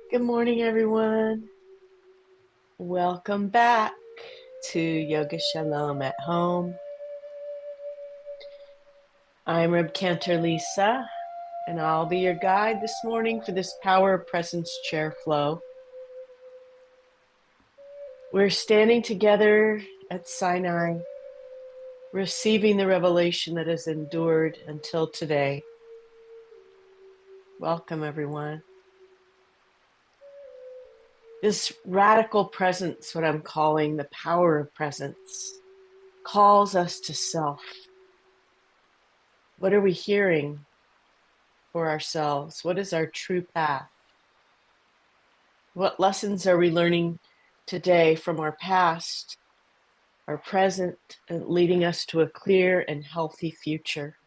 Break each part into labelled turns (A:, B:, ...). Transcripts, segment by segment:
A: Good morning, everyone. Welcome back to Yoga Shalom at Home. I'm Reb Cantor Lisa, and I'll be your guide this morning for this Power of Presence chair flow. We're standing together at Sinai, receiving the revelation that has endured until today. Welcome, everyone. This radical presence, what I'm calling the power of presence, calls us to self. What are we hearing for ourselves? What is our true path? What lessons are we learning today from our past, our present, and leading us to a clear and healthy future?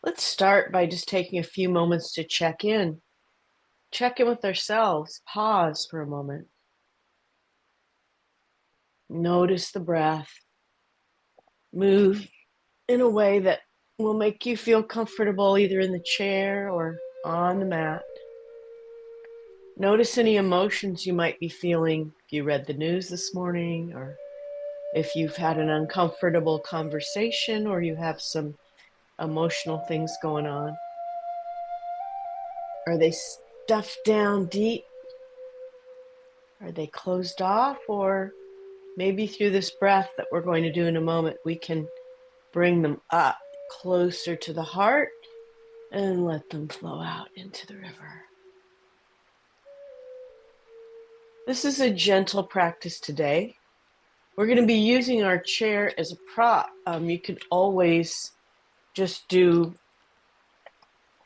A: Let's start by just taking a few moments to check in. Check in with ourselves. Pause for a moment. Notice the breath. Move in a way that will make you feel comfortable either in the chair or on the mat. Notice any emotions you might be feeling if you read the news this morning, or if you've had an uncomfortable conversation, or you have some emotional things going on. Are they stuffed down deep? Are they closed off? Or maybe through this breath that we're going to do in a moment, we can bring them up closer to the heart and let them flow out into the river. This is a gentle practice today. We're going to be using our chair as a prop. You can always just do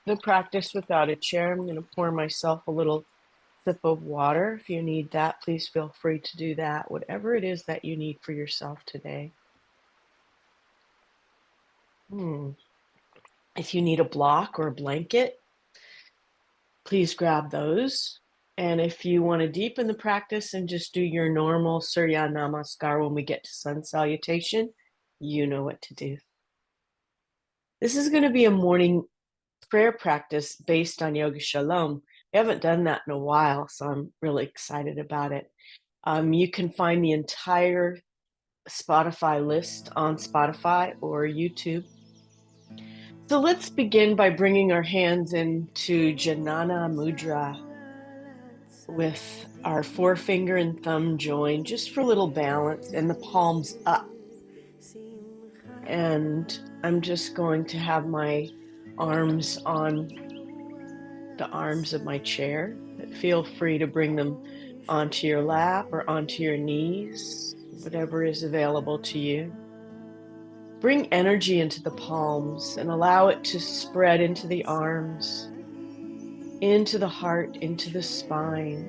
A: the practice without a chair. I'm going to pour myself a little sip of water. If you need that, please feel free to do that. Whatever it is that you need for yourself today. If you need a block or a blanket, please grab those. And if you want to deepen the practice and just do your normal Surya Namaskar when we get to sun salutation, you know what to do. This is going to be a morning prayer practice based on Yoga Shalom. We haven't done that in a while, so I'm really excited about it. You can find the entire Spotify list on Spotify or YouTube. So let's begin by bringing our hands into Janana Mudra with our forefinger and thumb joined, just for a little balance, and the palms up. And I'm just going to have my arms on the arms of my chair. Feel free to bring them onto your lap or onto your knees, whatever is available to you. Bring energy into the palms and allow it to spread into the arms, into the heart, into the spine.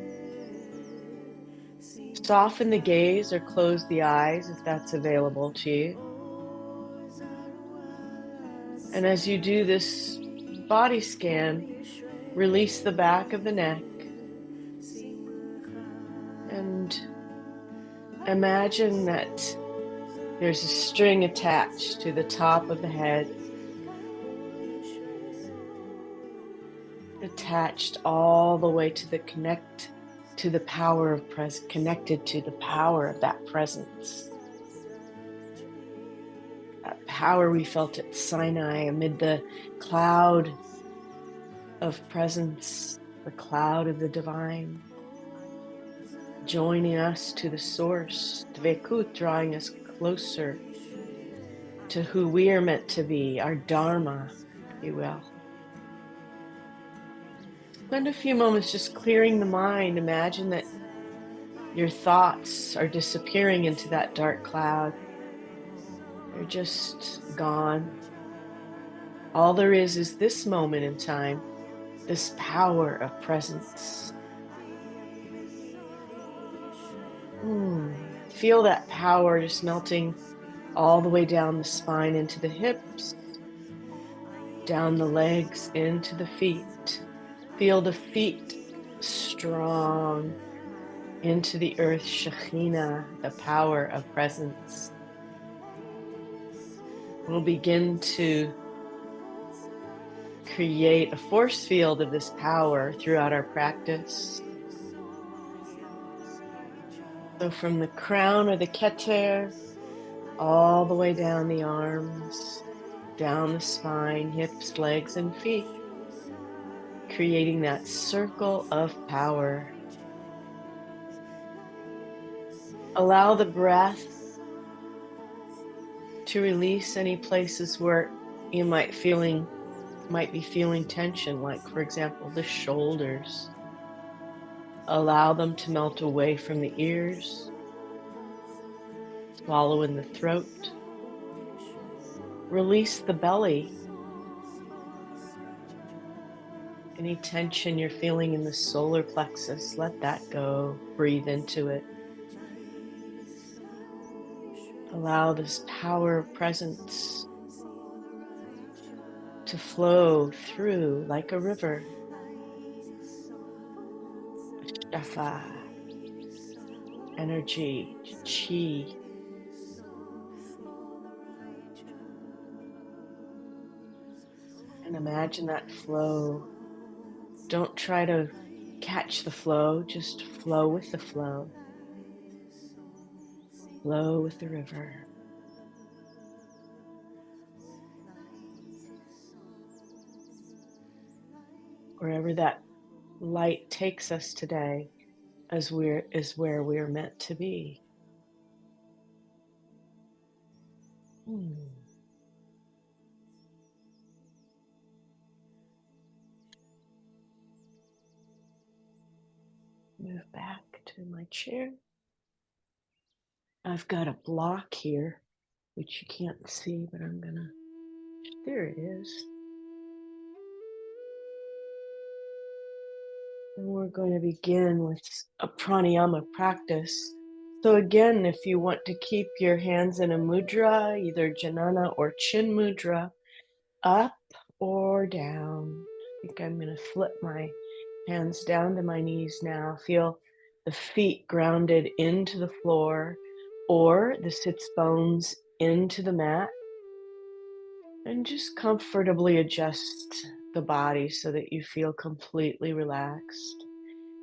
A: Soften the gaze or close the eyes if that's available to you. And as you do this body scan, release the back of the neck and imagine that there's a string attached to the top of the head, attached all the way to the power of presence, connected to the power of that presence. That power we felt at Sinai amid the cloud of presence, the cloud of the divine, joining us to the source, Dvekut, drawing us closer to who we are meant to be, our Dharma, if you will. Spend a few moments just clearing the mind. Imagine that your thoughts are disappearing into that dark cloud. They're just gone. All there is this moment in time, this power of presence. Feel that power just melting all the way down the spine into the hips, down the legs into the feet. Feel the feet strong into the earth, Shekhinah, the power of presence. We'll begin to create a force field of this power throughout our practice. So from the crown or the keter, all the way down the arms, down the spine, hips, legs, and feet, creating that circle of power. Allow the breath to release any places where you might be feeling tension, like for example, the shoulders. Allow them to melt away from the ears, swallow in the throat. Release the belly. Any tension you're feeling in the solar plexus, let that go. Breathe into it. Allow this power of presence to flow through like a river. Shafa, energy, chi. And imagine that flow. Don't try to catch the flow, just flow with the flow. Flow with the river. Wherever that light takes us today is where we're meant to be. Move back to my chair. I've got a block here, which you can't see, but there it is. And we're going to begin with a pranayama practice. So again, if you want to keep your hands in a mudra, either Jnana or Chin mudra, up or down. I think I'm going to flip my hands down to my knees now. Feel the feet grounded into the floor or the sits bones into the mat. And just comfortably adjust the body so that you feel completely relaxed.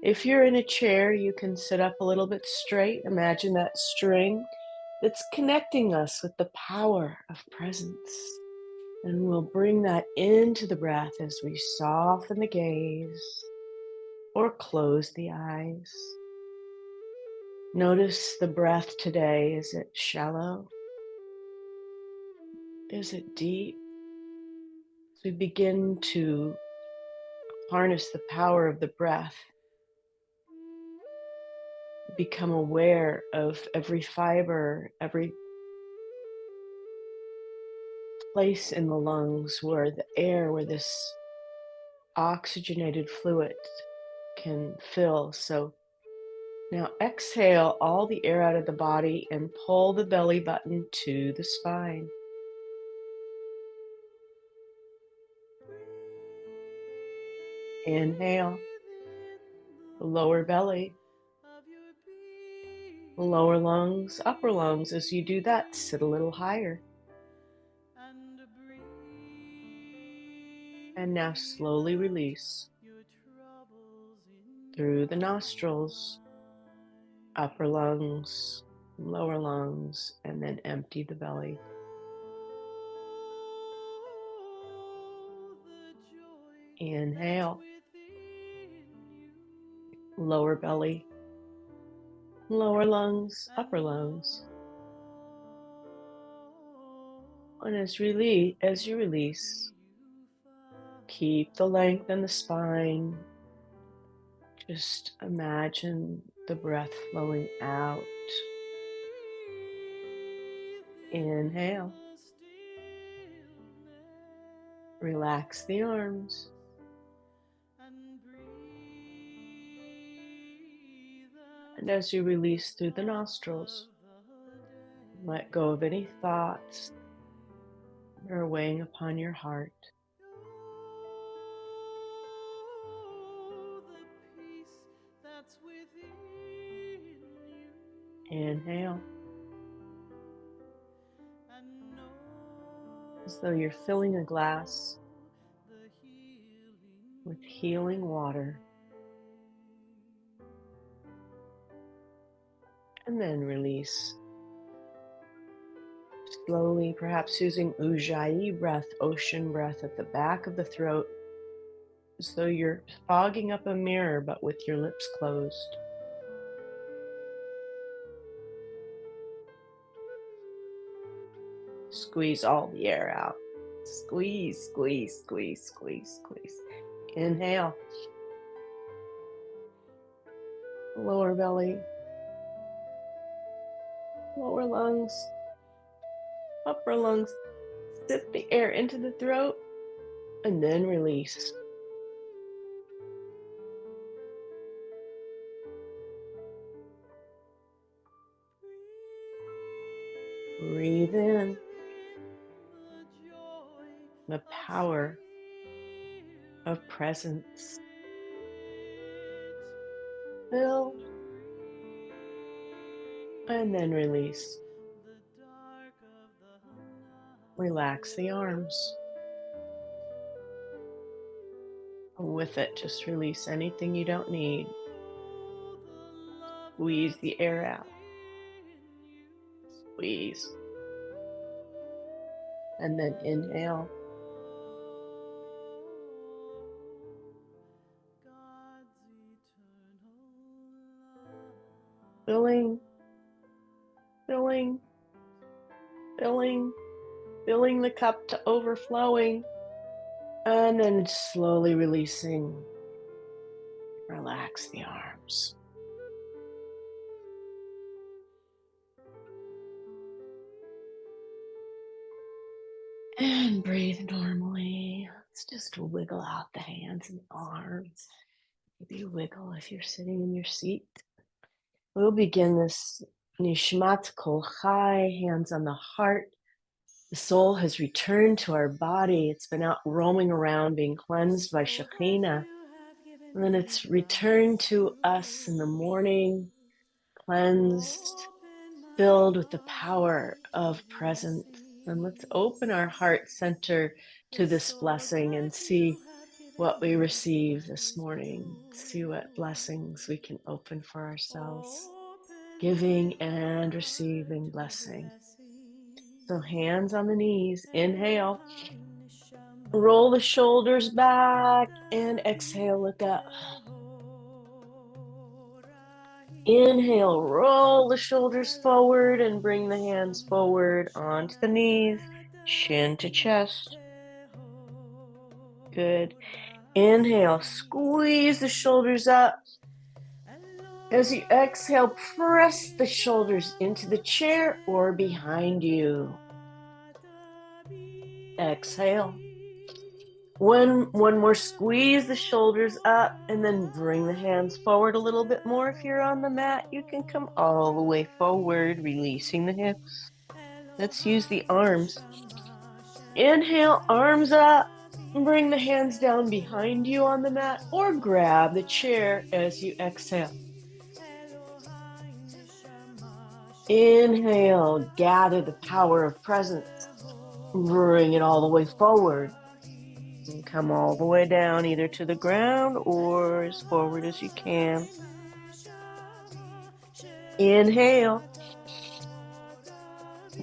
A: If you're in a chair, you can sit up a little bit straight. Imagine that string that's connecting us with the power of presence. And we'll bring that into the breath as we soften the gaze or close the eyes. Notice the breath today. Is it shallow? Is it deep? As we begin to harness the power of the breath, become aware of every fiber, every place in the lungs where this oxygenated fluid can fill. So now exhale all the air out of the body and pull the belly button to the spine. Inhale, the lower belly, the lower lungs, upper lungs. As you do that, sit a little higher. And now slowly release through the nostrils, upper lungs, lower lungs, and then empty the belly. Inhale, lower belly, lower lungs, upper lungs. And as you release, keep the length in the spine. Just imagine the breath flowing out. Inhale. Relax the arms. And as you release through the nostrils, let go of any thoughts that are weighing upon your heart. Inhale. As though you're filling a glass with healing water. And then release. Slowly, perhaps using Ujjayi breath, ocean breath at the back of the throat, as though you're fogging up a mirror, but with your lips closed. Squeeze all the air out. Squeeze, squeeze, squeeze, squeeze, squeeze. Inhale. Lower belly. Lower lungs. Upper lungs. Sip the air into the throat and then release. Breathe in the power of presence. Fill and then release. Relax the arms. With it, just release anything you don't need. Squeeze the air out. Squeeze. And then inhale. Filling, filling, filling, filling the cup to overflowing. And then slowly releasing. Relax the arms. And breathe normally. Let's just wiggle out the hands and arms. Maybe wiggle if you're sitting in your seat. We'll begin this Nishmat Kol Chai, hands on the heart. The soul has returned to our body. It's been out roaming around, being cleansed by Shekhinah. And then it's returned to us in the morning, cleansed, filled with the power of presence. And let's open our heart center to this blessing and see what we receive this morning. See what blessings we can open for ourselves. Giving and receiving blessing. So hands on the knees, inhale. Roll the shoulders back and exhale, look up. Inhale, roll the shoulders forward and bring the hands forward onto the knees, chin to chest. Good. Inhale, squeeze the shoulders up. As you exhale, press the shoulders into the chair or behind you. Exhale. One more, squeeze the shoulders up and then bring the hands forward a little bit more. If you're on the mat, you can come all the way forward, releasing the hips. Let's use the arms. Inhale, arms up. Bring the hands down behind you on the mat or grab the chair as you exhale. Inhale, gather the power of presence. Bring it all the way forward. And come all the way down, either to the ground or as forward as you can. Inhale.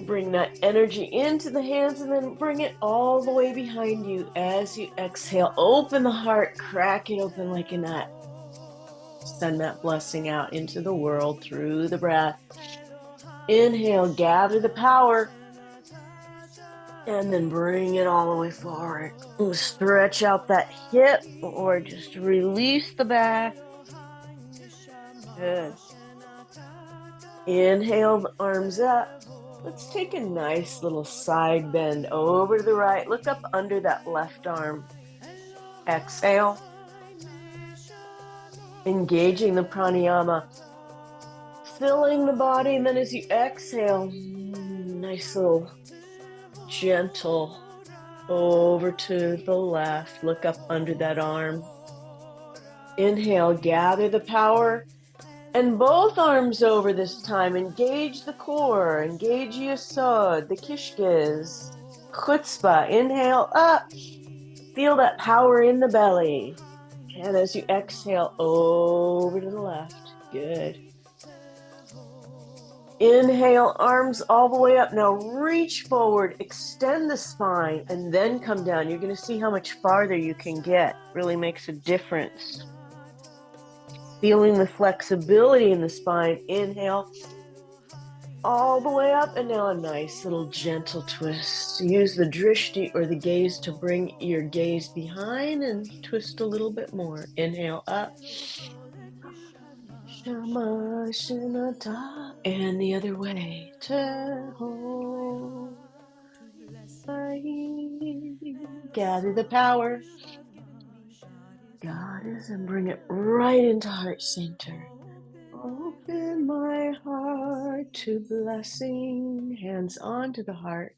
A: Bring that energy into the hands and then bring it all the way behind you as you exhale. Open the heart, crack it open like a nut. Send that blessing out into the world through the breath. Inhale, gather the power. And then bring it all the way forward. Stretch out that hip or just release the back. Good. Inhale, the arms up. Let's take a nice little side bend over to the right. Look up under that left arm. Exhale. Engaging the pranayama. Filling the body. And then as you exhale, nice little gentle over to the left. Look up under that arm. Inhale, gather the power. And both arms over this time. Engage the core. Engage Yesod, the Kishkes. Chutzpah. Inhale up. Feel that power in the belly. And as you exhale, over to the left. Good. Inhale, arms all the way up. Now reach forward, extend the spine, and then come down. You're going to see how much farther you can get. Really makes a difference. Feeling the flexibility in the spine. Inhale, all the way up, and now a nice little gentle twist. Use the drishti or the gaze to bring your gaze behind and twist a little bit more. Inhale up. Shama Shinata, and the other way. Teho. Gather the power, Goddess, and bring it right into heart center. Open my heart to blessing. Hands onto the heart.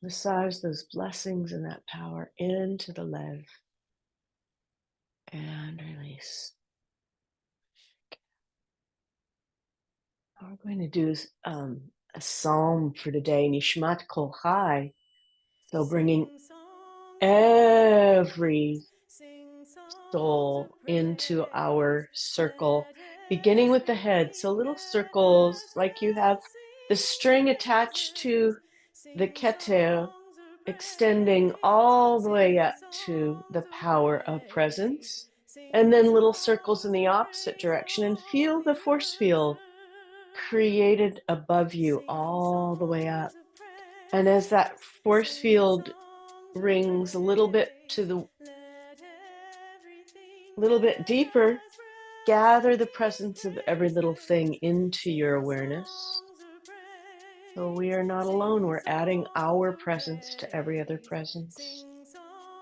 A: Massage those blessings and that power into the lev. And release. What we're going to do is a psalm for today, Nishmat Kol Chai. So bringing every soul into our circle, beginning with the head. So little circles, like you have the string attached to the keter, extending all the way up to the power of presence. And then little circles in the opposite direction, and feel the force field created above you all the way up. And as that force field rings a little bit deeper, gather the presence of every little thing into your awareness. So we are not alone. We're adding our presence to every other presence,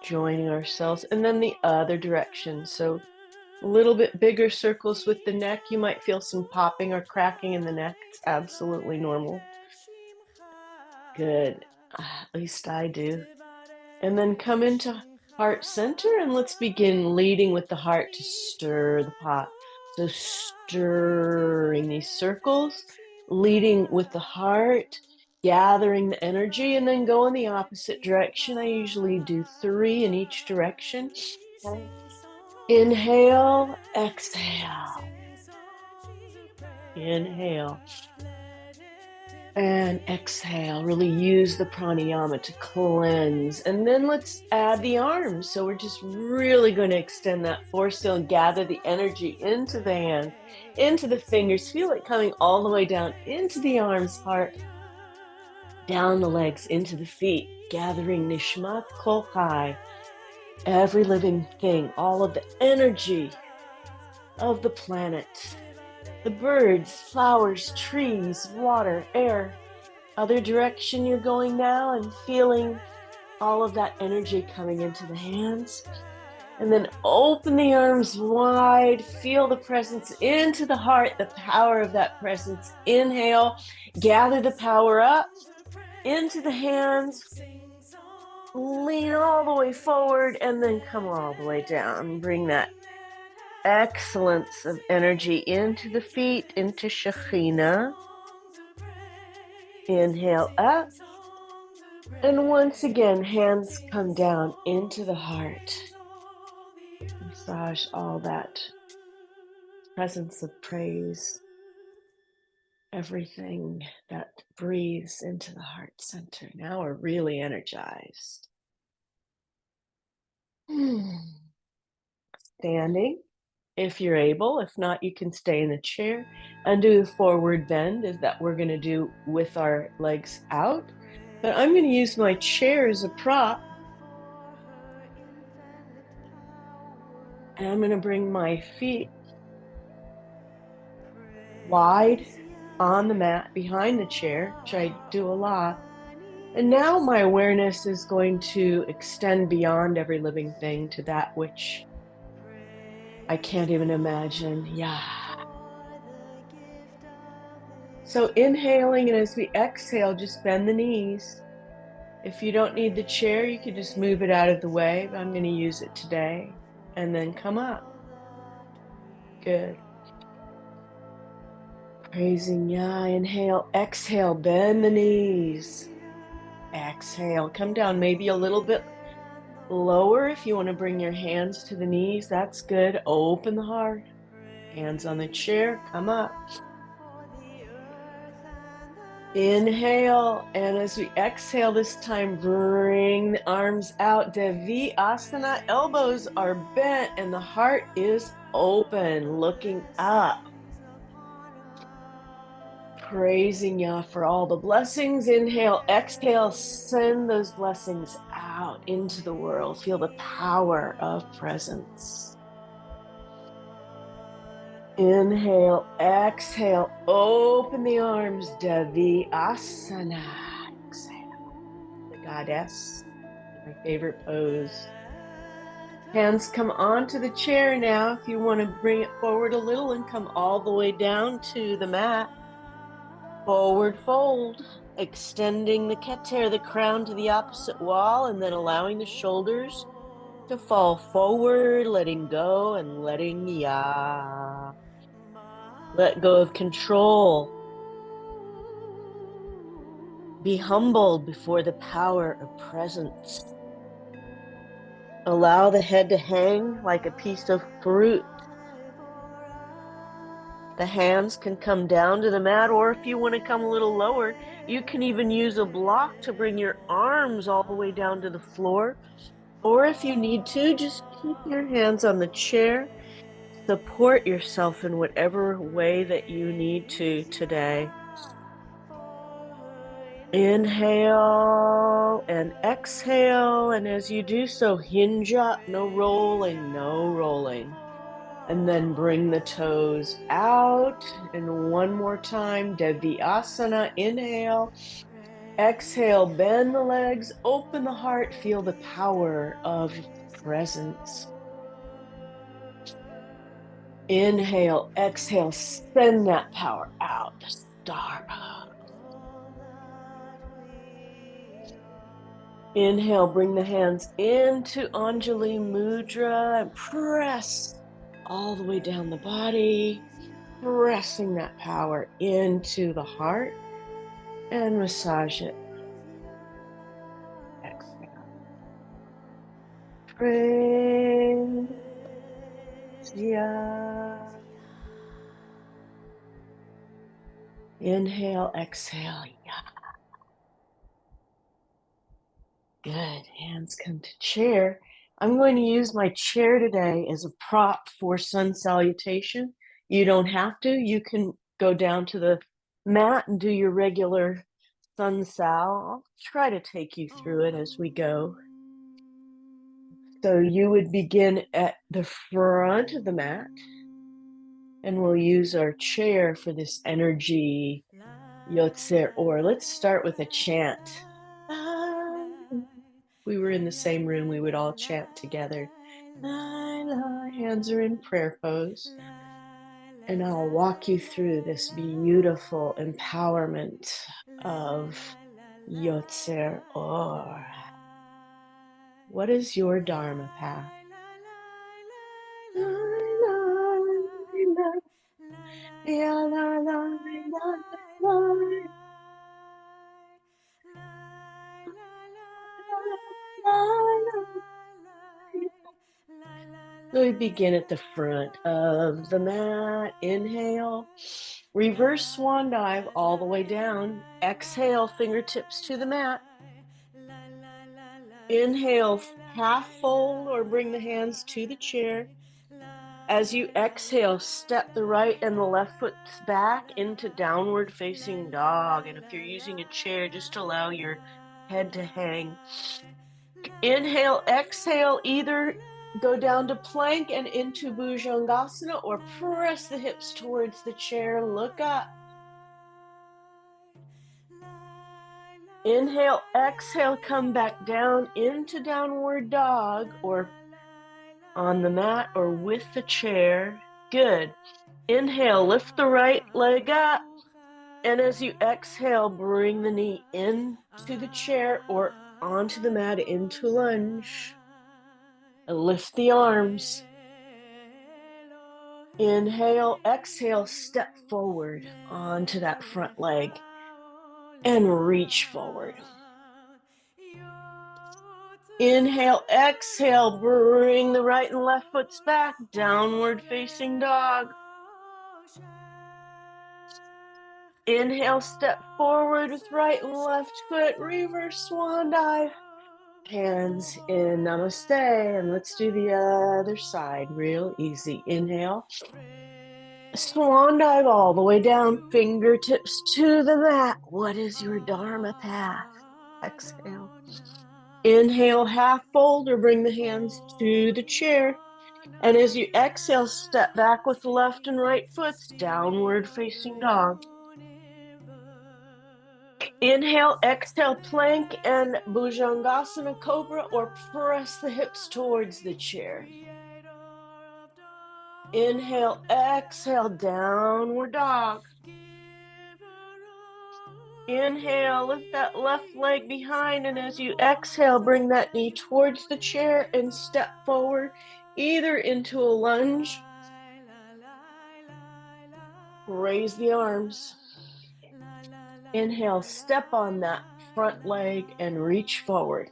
A: joining ourselves, and then the other direction. So a little bit bigger circles with the neck. You might feel some popping or cracking in the neck. It's absolutely normal. Good. At least I do. And then come into heart center, and let's begin leading with the heart to stir the pot. So stirring these circles, leading with the heart, gathering the energy, and then go in the opposite direction. I usually do 3 in each direction. Okay. Inhale, exhale. Inhale. And exhale, really use the pranayama to cleanse. And then let's add the arms. So we're just really going to extend that force field and gather the energy into the hands, into the fingers. Feel it coming all the way down into the arms, heart, down the legs, into the feet, gathering Nishmat Kol Chai, every living thing, all of the energy of the planet, the birds, flowers, trees, water, air. Other direction you're going now, and feeling all of that energy coming into the hands. And then open the arms wide, feel the presence into the heart, the power of that presence. Inhale, gather the power up into the hands, lean all the way forward, and then come all the way down. Bring that excellence of energy into the feet, into Shekhinah. Inhale up. And once again, hands come down into the heart. Massage all that presence of praise, everything that breathes into the heart center. Now we're really energized. Standing, if you're able. If not, you can stay in the chair and do the forward bend, is that we're going to do with our legs out. But I'm going to use my chair as a prop. And I'm going to bring my feet wide on the mat behind the chair, which I do a lot. And now my awareness is going to extend beyond every living thing to that which I can't even imagine. Yeah. So inhaling, and as we exhale, just bend the knees. If you don't need the chair, you can just move it out of the way, but I'm going to use it today. And then come up. Good. Praising Yah. Inhale, exhale, bend the knees. Exhale, come down maybe a little bit Lower if you want to bring your hands to the knees. That's good. Open the heart. Hands on the chair. Come up. Inhale, and as we exhale this time, bring the arms out. Devi Asana, elbows are bent and the heart is open, looking up. Praising Yah for all the blessings. Inhale, exhale, send those blessings out into the world. Feel the power of presence. Inhale, exhale, open the arms, Devi Asana. Exhale, the goddess, my favorite pose. Hands come onto the chair now. If you want to bring it forward a little and come all the way down to the mat. Forward fold, extending the keter, the crown to the opposite wall, and then allowing the shoulders to fall forward, letting go and letting Yah. Let go of control. Be humbled before the power of presence. Allow the head to hang like a piece of fruit. The hands can come down to the mat, or if you want to come a little lower, you can even use a block to bring your arms all the way down to the floor. Or if you need to, just keep your hands on the chair. Support yourself in whatever way that you need to today. Inhale and exhale. And as you do so, hinge up, no rolling, no rolling. And then bring the toes out. And one more time, Devyasana, inhale. Exhale, bend the legs, open the heart, feel the power of presence. Inhale, exhale, send that power out, the star. Inhale, bring the hands into Anjali Mudra and press all the way down the body, pressing that power into the heart and massage it. Exhale. Praise Yah. Inhale, exhale, Yah. Good. Hands come to chair. I'm going to use my chair today as a prop for sun salutation. You don't have to. You can go down to the mat and do your regular sun sal. I'll try to take you through it as we go. So you would begin at the front of the mat, and we'll use our chair for this energy Yotzer Or. Let's start with a chant. We were in the same room, we would all chant together. Hands are in prayer pose. And I'll walk you through this beautiful empowerment of Yotzer Or. What is your Dharma path? So we begin at the front of the mat. Inhale, reverse swan dive all the way down. Exhale, fingertips to the mat. Inhale, half fold or bring the hands to the chair. As you exhale, step the right and the left foot back into downward facing dog. And if you're using a chair, just allow your head to hang. Inhale, exhale, either go down to plank and into Bhujangasana or press the hips towards the chair, look up. Inhale, exhale, come back down into downward dog or on the mat or with the chair. Good. Inhale, lift the right leg up. And as you exhale, bring the knee into the chair or onto the mat into lunge. And lift the arms. Inhale, exhale, step forward onto that front leg and reach forward. Inhale, exhale, bring the right and left foots back, downward facing dog. Inhale, step forward with right and left foot, reverse swan dive. Hands in namaste, and let's do the other side real easy. Inhale, swan dive all the way down, fingertips to the mat. What is your dharma path? Exhale. Inhale, half fold or bring the hands to the chair. And as you exhale, step back with the left and right foot, downward facing dog. Inhale, exhale, plank and Bhujangasana Cobra, or press the hips towards the chair. Inhale, exhale, downward dog. Inhale, lift that left leg behind, and as you exhale, bring that knee towards the chair and step forward, either into a lunge, raise the arms. Inhale, step on that front leg and reach forward.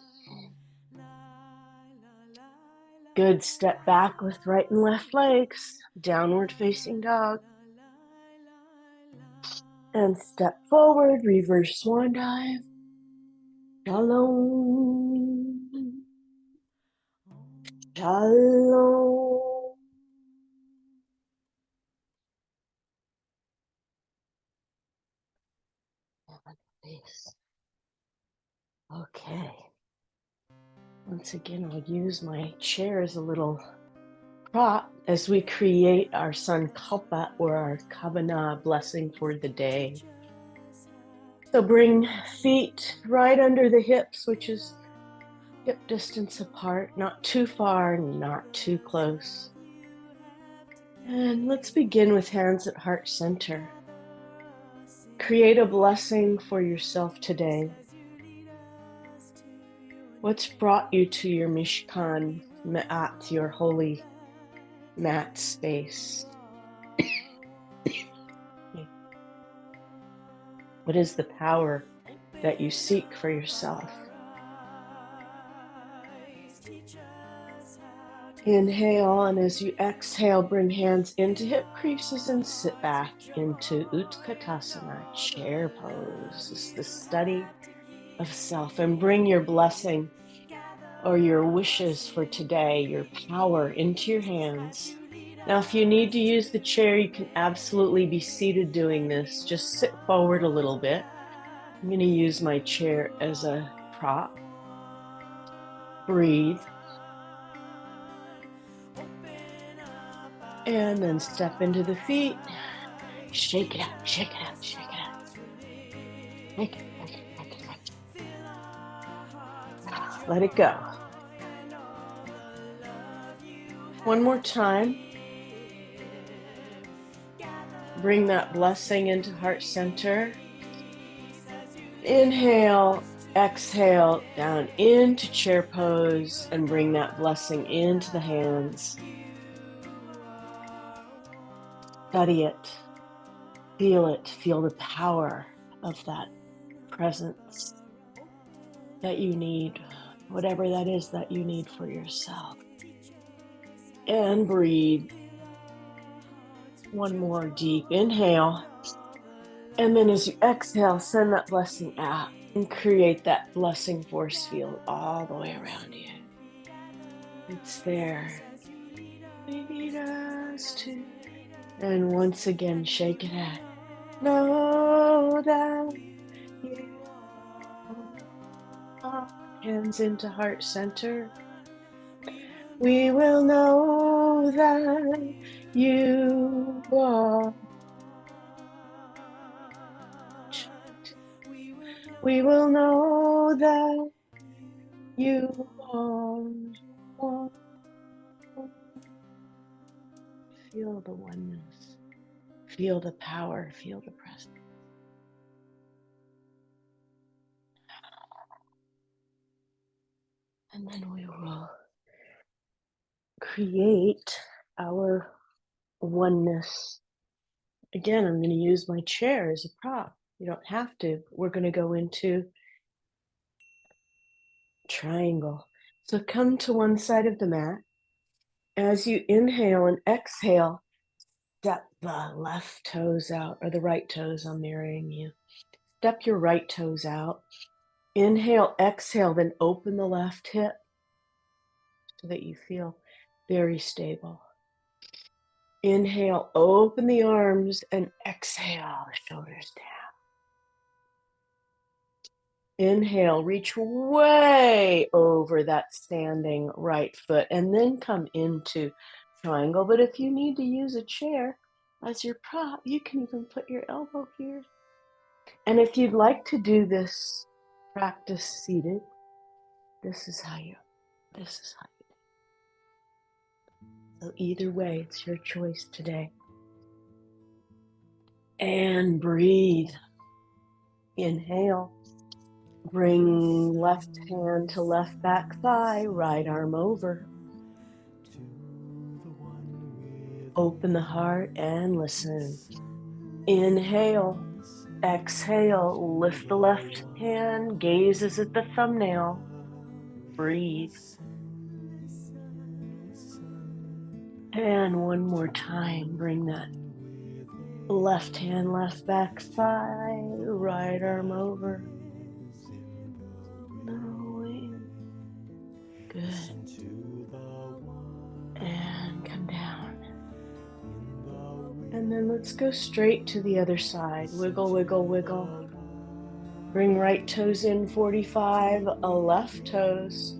A: Good, step back with right and left legs, downward facing dog. And step forward, reverse swan dive. Shalom. Shalom. Okay. Once again, I'll use my chair as a little prop as we create our sankalpa, or our kavana blessing for the day. So bring feet right under the hips, which is hip distance apart, not too far, not too close. And let's begin with hands at heart center. Create a blessing for yourself today. What's brought you to your Mishkan Ma'at, your holy mat space? What is the power that you seek for yourself? Inhale, and as you exhale, bring hands into hip creases and sit back into Utkatasana, chair pose. This is the study of self, and bring your blessing or your wishes for today, your power, into your hands. Now, if you need to use the chair, you can absolutely be seated doing this. Just sit forward a little bit. I'm going to use my chair as a prop. Breathe. And then step into the feet. Shake it out, shake it out, shake it out. Shake it, shake it, shake it, shake it. Let it go. One more time. Bring that blessing into heart center. Inhale, exhale, down into chair pose, and bring that blessing into the hands. Study it. Feel it. Feel the power of that presence that you need, whatever that is that you need for yourself. And breathe. One more deep inhale. And then as you exhale, send that blessing out and create that blessing force field all the way around you. It's there. Lead us to. And once again, shake it out. Know that you are. Hands into heart center. We will know that you are. We will know that you are. Feel the oneness. Feel the power. Feel the presence. And then we will create our oneness. Again, I'm going to use my chair as a prop. You don't have to. We're going to go into triangle. So come to one side of the mat. As you inhale and exhale, step the left toes out, or the right toes, I'm mirroring you. Step your right toes out. Inhale, exhale, then open the left hip so that you feel very stable. Inhale, open the arms, and exhale, the shoulders down. Inhale, reach way over that standing right foot, and then come into triangle. But if you need to use a chair as your prop, you can even put your elbow here. And if you'd like to do this practice seated, this is how you do. So either way, it's your choice today. And breathe. Inhale. Bring left hand to left back thigh, right arm over. Open the heart and listen. Inhale, exhale, lift the left hand, gazes at the thumbnail. Breathe. And one more time, bring that left hand, left back thigh, right arm over. Good. And come down. And then let's go straight to the other side. Wiggle, wiggle, wiggle. Bring right toes in 45, left toes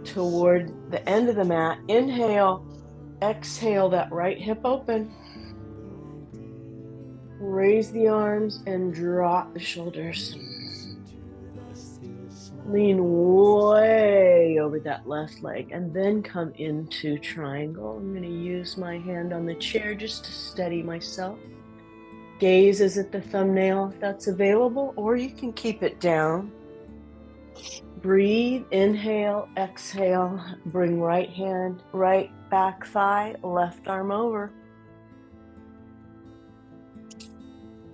A: toward the end of the mat. Inhale, exhale, that right hip open. Raise the arms and drop the shoulders. Lean way over that left leg and then come into triangle. I'm going to use my hand on the chair just to steady myself. Gaze is at the thumbnail if that's available, or you can keep it down. Breathe, inhale, exhale, bring right hand, right back thigh, left arm over.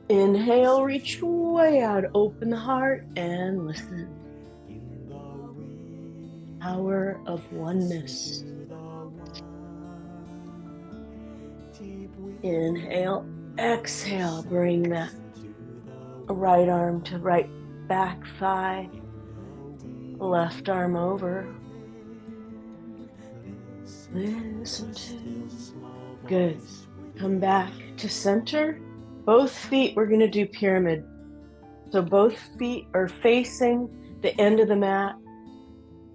A: Inhale, reach way out, open the heart and listen. Power of oneness. Inhale, exhale, bring that right arm to right back thigh, left arm over. Listen to. Good. Come back to center. Both feet, we're going to do pyramid. So both feet are facing the end of the mat.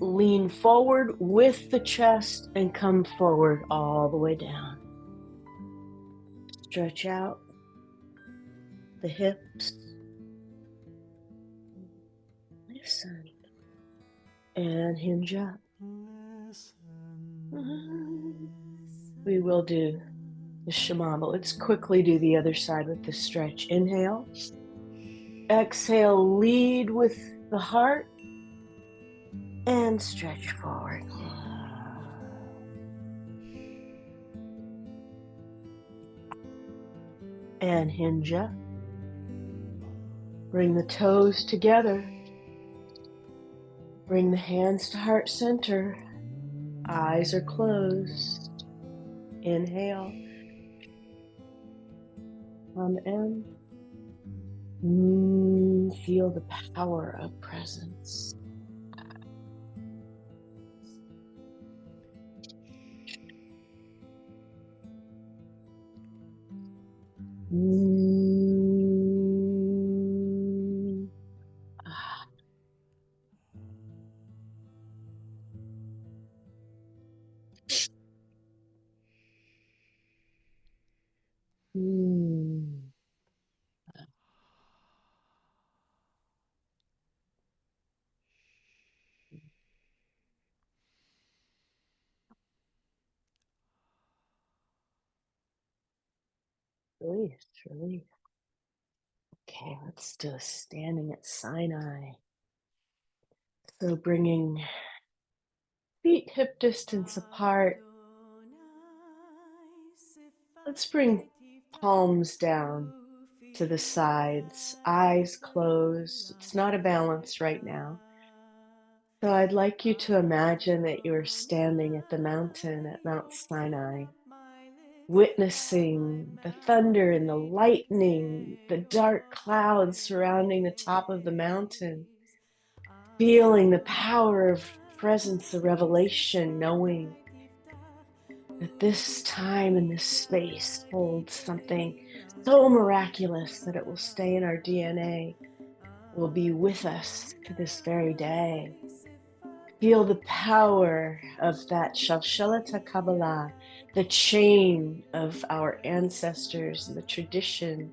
A: Lean forward with the chest and come forward all the way down. Stretch out the hips. Listen. And hinge up. We will do the Shema, but let's quickly do the other side with the stretch. Inhale. Exhale, lead with the heart and stretch forward. And hinge up. Bring the toes together. Bring the hands to heart center. Eyes are closed. Inhale. Come in. Feel the power of presence. Release, release. Okay, let's do a standing at Sinai. So bringing feet hip distance apart. Let's bring palms down to the sides, eyes closed. It's not a balance right now. So I'd like you to imagine that you're standing at the mountain at Mount Sinai, witnessing the thunder and the lightning, the dark clouds surrounding the top of the mountain, feeling the power of presence, the revelation, knowing that this time and this space holds something so miraculous that it will stay in our DNA, will be with us to this very day. Feel the power of that Shalshalata Kabbalah, the chain of our ancestors, the tradition.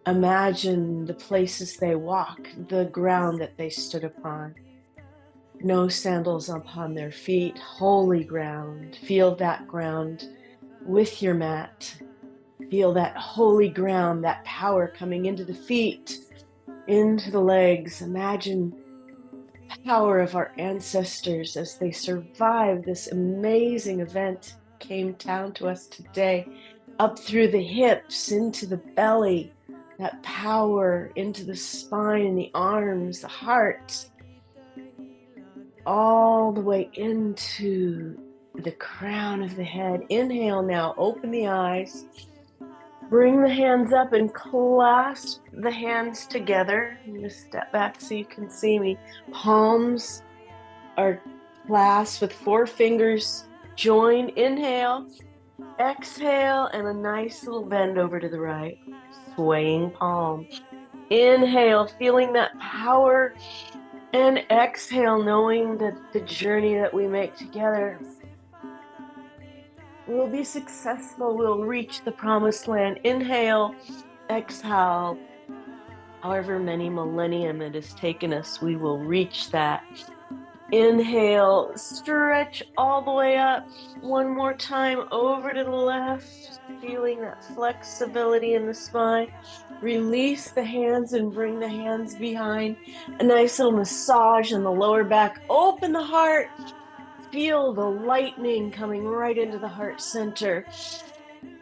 A: Imagine the places they walk, the ground that they stood upon. No sandals upon their feet, holy ground. Feel that ground with your mat. Feel that holy ground, that power coming into the feet, into the legs. Imagine the power of our ancestors as they survived this amazing event came down to us today, up through the hips, into the belly, that power into the spine, the arms, the heart, all the way into the crown of the head. Inhale now, open the eyes. Bring the hands up and clasp the hands together. I'm going to step back so you can see me. Palms are clasped with 4 fingers. Join. Inhale, exhale, and a nice little bend over to the right. Swaying palm. Inhale, feeling that power. And exhale, knowing that the journey that we make together will be successful. We'll reach the promised land. Inhale, exhale. However many millennium it has taken us, we will reach that. Inhale, stretch all the way up. One more time, over to the left, feeling that flexibility in the spine. Release the hands and bring the hands behind. A nice little massage in the lower back. Open the heart. Feel the lightning coming right into the heart center.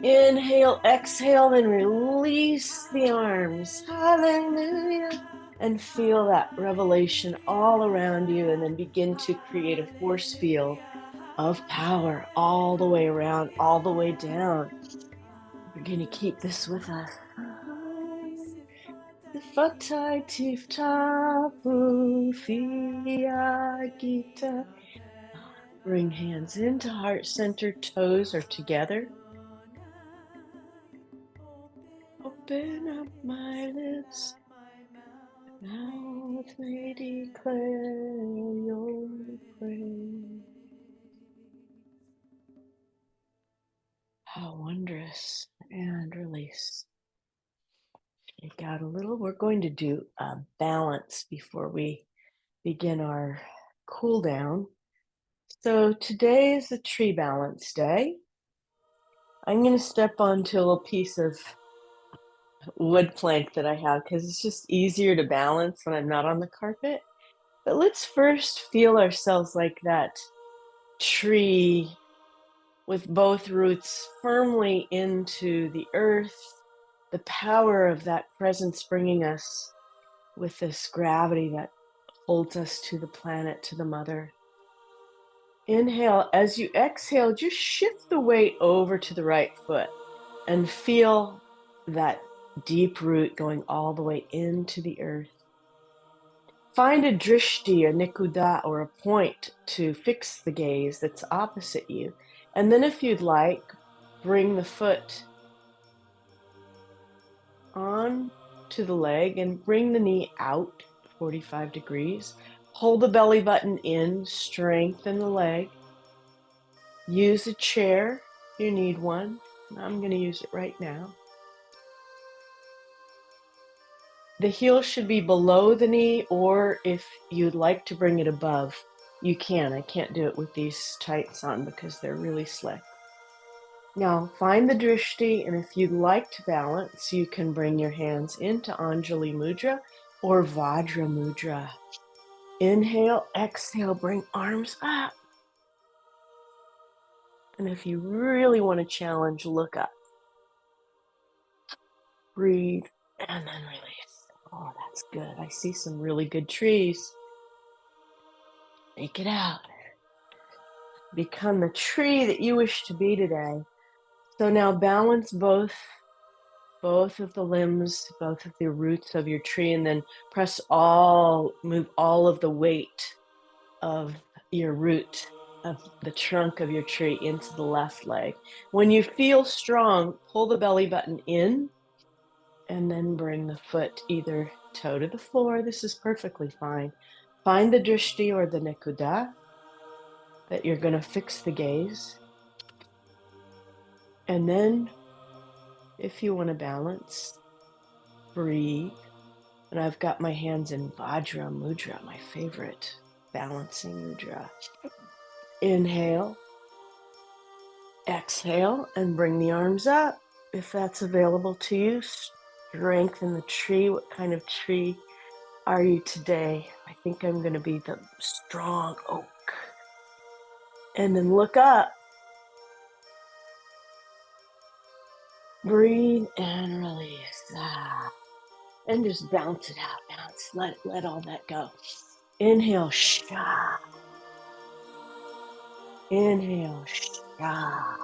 A: Inhale, exhale, then release the arms. Hallelujah. And feel that revelation all around you, and then begin to create a force field of power all the way around, all the way down. We're going to keep this with us. Fatai tiftapu gita. Bring hands into heart center, toes are together. Open up my lips, mouth may declare your praise. How wondrous. And release. Shake out a little. We're going to do a balance before we begin our cool down. So today is the tree balance day. I'm going to step onto a little piece of wood plank that I have because it's just easier to balance when I'm not on the carpet. But let's first feel ourselves like that tree with both roots firmly into the earth, the power of that presence bringing us with this gravity that holds us to the planet, to the mother. Inhale. As you exhale, just shift the weight over to the right foot and feel that deep root going all the way into the earth. Find a drishti, a nikuda, or a point to fix the gaze that's opposite you. And then if you'd like, bring the foot on to the leg and bring the knee out 45 degrees. Hold the belly button in, strengthen the leg. Use a chair if you need one. I'm going to use it right now. The heel should be below the knee, or if you'd like to bring it above, you can. I can't do it with these tights on because they're really slick. Now find the drishti, and if you'd like to balance, you can bring your hands into Anjali Mudra or Vajra Mudra. Inhale, exhale, bring arms up. And if you really want to challenge, look up. Breathe, and then release. Oh, that's good. I see some really good trees. Take it out. Become the tree that you wish to be today. So now balance both of the limbs, both of the roots of your tree, and then move all of the weight of your root of the trunk of your tree into the left leg. When you feel strong, pull the belly button in and then bring the foot either toe to the floor. This is perfectly fine. Find the drishti or the nekuda that you're going to fix the gaze. And then, if you want to balance, breathe. And I've got my hands in Vajra Mudra, my favorite balancing mudra. Inhale, exhale, and bring the arms up. If that's available to you, strengthen the tree. What kind of tree are you today? I think I'm going to be the strong oak. And then look up. Breathe and release. And just bounce it out. Bounce. Let all that go. Inhale. Shah. Inhale. Shah.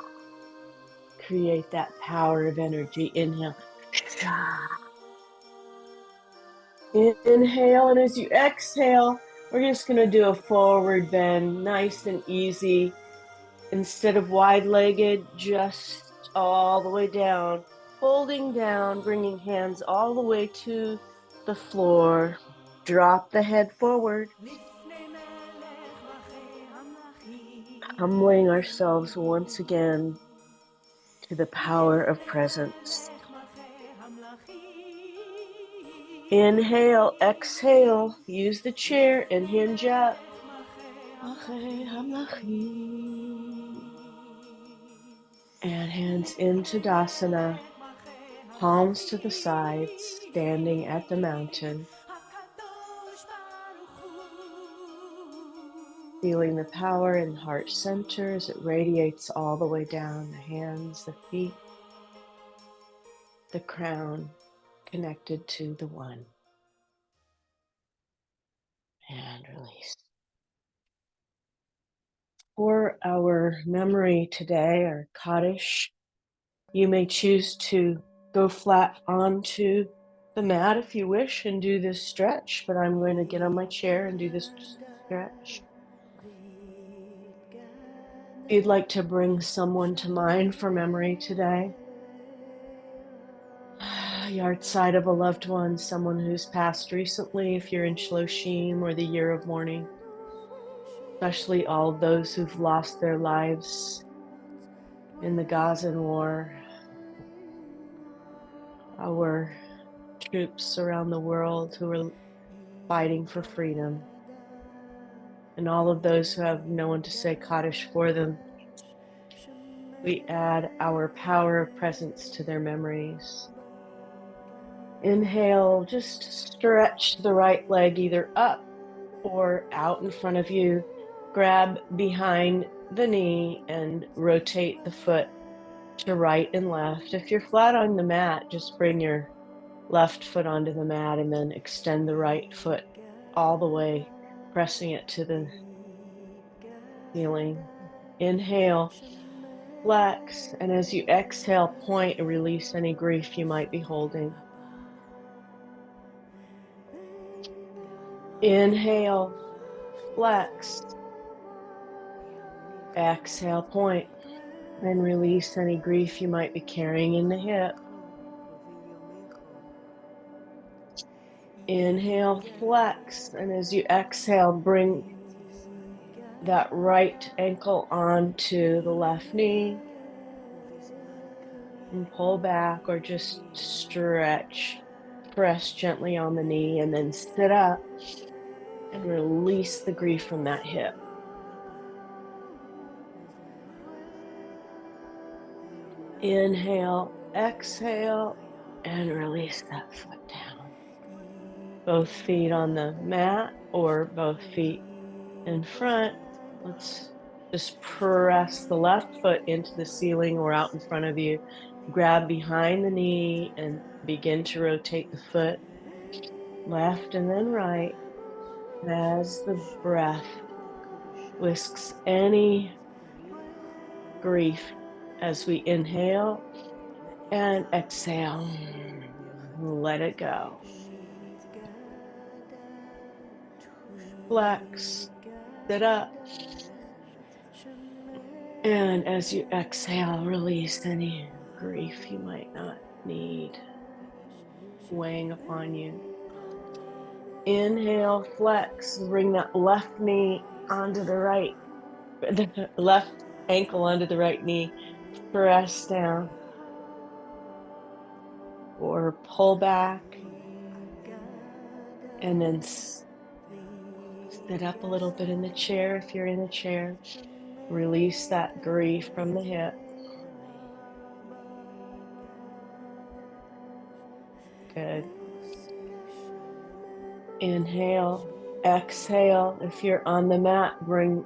A: Create that power of energy. Inhale. Shah. Inhale, and as you exhale, we're just going to do a forward bend, nice and easy. Instead of wide-legged, just all the way down, holding down, bringing hands all the way to the floor. Drop the head forward, humbling ourselves once again to the power of presence. Inhale, exhale, use the chair and hinge up. And hands into Dasana, palms to the sides, standing at the mountain. Feeling the power in heart center as it radiates all the way down the hands, the feet, the crown, connected to the one. And release. For our memory today, our Kaddish, you may choose to go flat onto the mat if you wish and do this stretch, but I'm going to get on my chair and do this stretch. If you'd like to bring someone to mind for memory today, yard side of a loved one, someone who's passed recently, if you're in Shloshim or the year of mourning, especially all those who've lost their lives in the Gazan war, our troops around the world who are fighting for freedom, and all of those who have no one to say Kaddish for them. We add our power of presence to their memories. Inhale, just stretch the right leg either up or out in front of you. Grab behind the knee and rotate the foot to right and left. If you're flat on the mat, just bring your left foot onto the mat and then extend the right foot all the way, pressing it to the ceiling. Inhale, flex, and as you exhale, point and release any grief you might be holding. Inhale, flex. Exhale, point, and release any grief you might be carrying in the hip. Inhale, flex, and as you exhale, bring that right ankle onto the left knee and pull back or just stretch. Press gently on the knee and then sit up and release the grief from that hip. Inhale, exhale, and release that foot down. Both feet on the mat or both feet in front. Let's just press the left foot into the ceiling or out in front of you. Grab behind the knee and begin to rotate the foot left and then right as the breath whisks any grief as we inhale and exhale. Let it go. Flex, sit up. And as you exhale, release any grief you might not need weighing upon you. Inhale, flex, bring that left knee onto the right, the left ankle onto the right knee, press down or pull back, and then sit up a little bit in the chair if you're in a chair. Release that grief from the hip. Good. Inhale, exhale. If you're on the mat, bring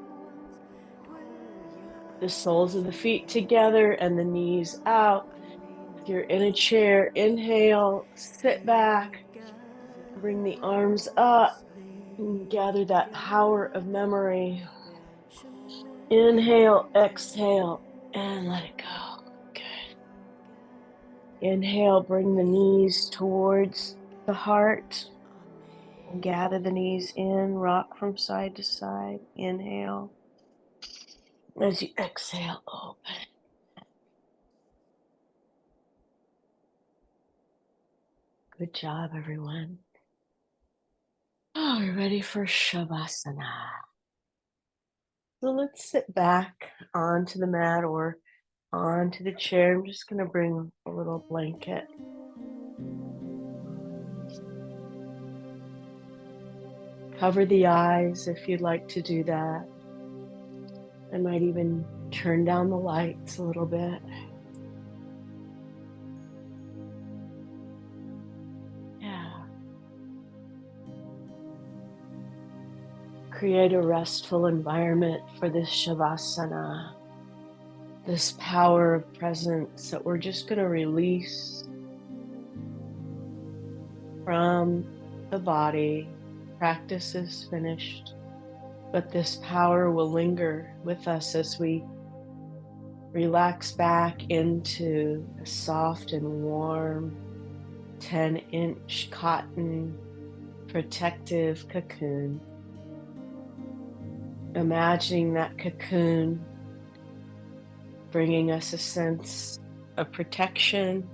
A: the soles of the feet together and the knees out. If you're in a chair, inhale, sit back, bring the arms up, and gather that power of memory. Inhale, exhale, and let it go. Good. Inhale, bring the knees towards the heart. Gather the knees in, rock from side to side. Inhale. As you exhale, open. Good job, everyone. Oh, we're ready for Shavasana. So let's sit back onto the mat or onto the chair. I'm just going to bring a little blanket. Cover the eyes if you'd like to do that. I might even turn down the lights a little bit. Yeah. Create a restful environment for this Shavasana, this power of presence that we're just going to release from the body. Practice is finished, but this power will linger with us as we relax back into a soft and warm 10-inch cotton protective cocoon. Imagining that cocoon bringing us a sense of protection,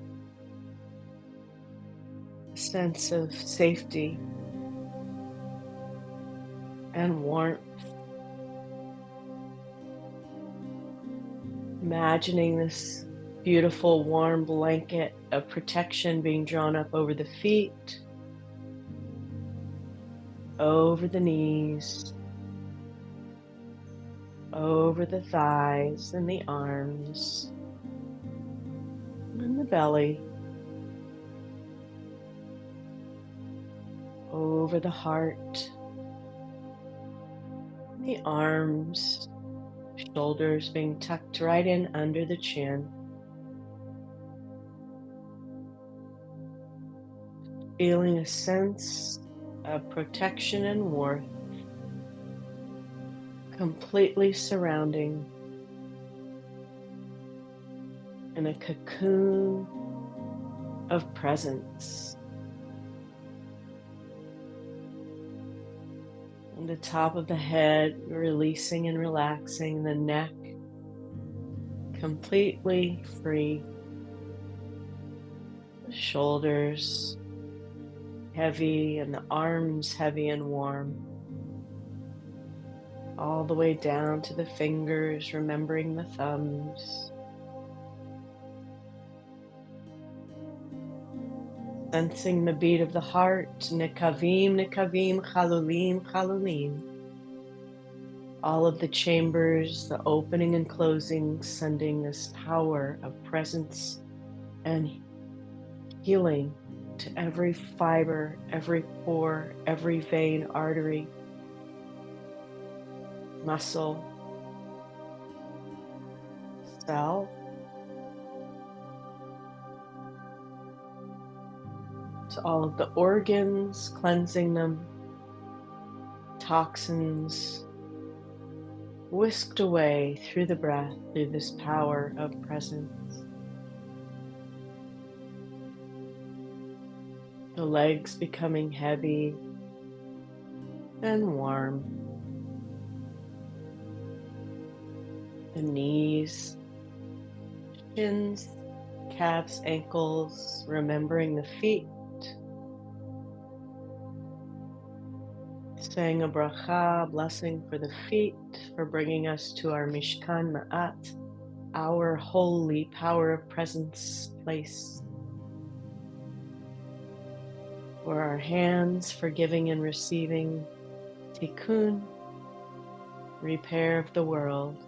A: a sense of safety and warmth. Imagining this beautiful warm blanket of protection being drawn up over the feet, over the knees, over the thighs and the arms, and the belly, over the heart, the arms, shoulders being tucked right in under the chin. Feeling a sense of protection and warmth completely surrounding in a cocoon of presence. On the top of the head, releasing and relaxing, the neck completely free, the shoulders heavy and the arms heavy and warm, all the way down to the fingers, remembering the thumbs. Sensing the beat of the heart, nikavim, nikavim, chalulim, chalulim. All of the chambers, the opening and closing, sending this power of presence and healing to every fiber, every pore, every vein, artery, muscle, cell. To all of the organs, cleansing them, toxins, whisked away through the breath, through this power of presence. The legs becoming heavy and warm. The knees, shins, calves, ankles, remembering the feet. Saying a bracha, blessing for the feet, for bringing us to our Mishkan Ma'at, our holy power of presence place. For our hands, for giving and receiving tikkun, repair of the world.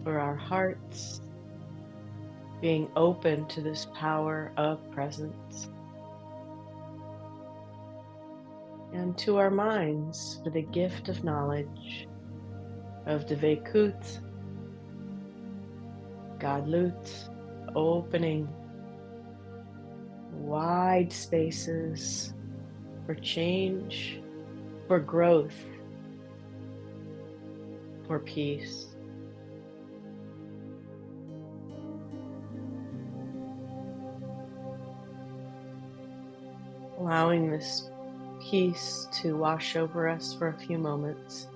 A: For our hearts, being open to this power of presence. And to our minds, for the gift of knowledge, of Dveikut, Gadlut, opening wide spaces for change, for growth, for peace. Allowing this peace to wash over us for a few moments.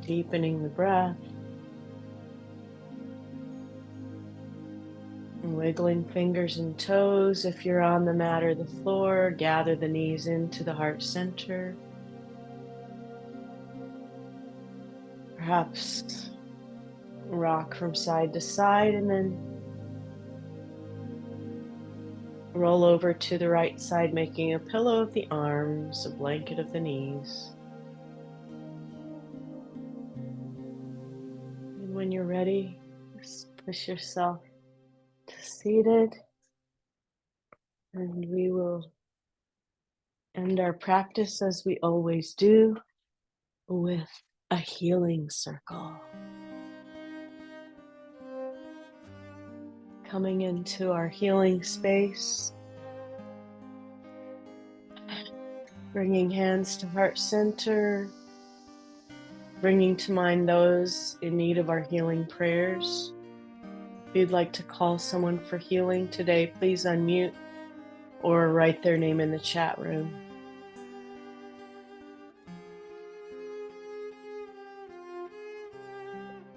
A: Deepening the breath, and wiggling fingers and toes. If you're on the mat or the floor, gather the knees into the heart center. Perhaps rock from side to side and then roll over to the right side, making a pillow of the arms, a blanket of the knees. And when you're ready, just push yourself to seated, and we will end our practice as we always do with a healing circle. Coming into our healing space, bringing hands to heart center, bringing to mind those in need of our healing prayers. If you'd like to call someone for healing today, please unmute or write their name in the chat room.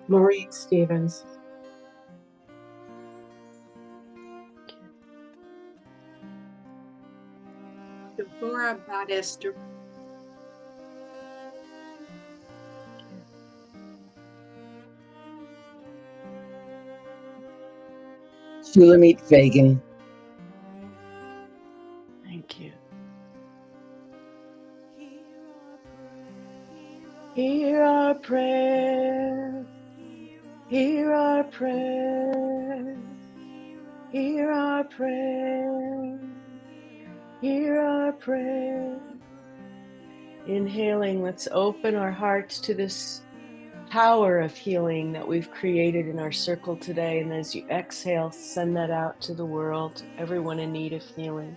B: Maureen Stevens. Deborah Baptiste.
C: Shulamit Fagan.
A: Thank you. Hear our prayer, hear our prayer, hear our prayer, hear our prayer. Inhaling, let's open our hearts to this power of healing that we've created in our circle today. And as you exhale, send that out to the world, everyone in need of healing.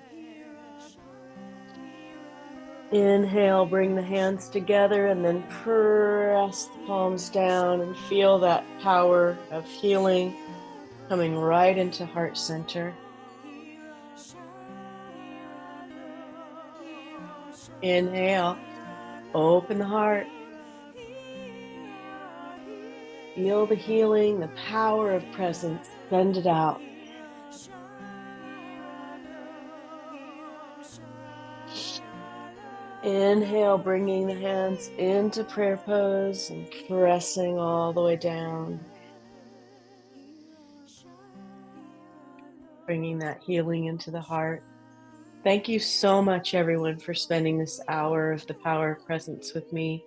A: Inhale, bring the hands together and then press the palms down and feel that power of healing coming right into heart center. Inhale, open the heart. Feel the healing, the power of presence. Send it out. Inhale, bringing the hands into prayer pose and pressing all the way down. Bringing that healing into the heart. Thank you so much, everyone, for spending this hour of the power of presence with me.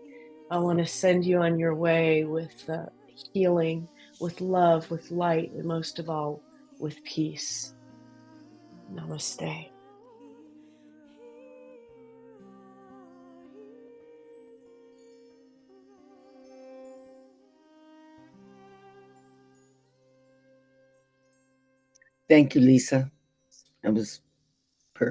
A: I want to send you on your way with healing, with love, with light, and most of all, with peace. Namaste.
C: Thank you, Lisa. That was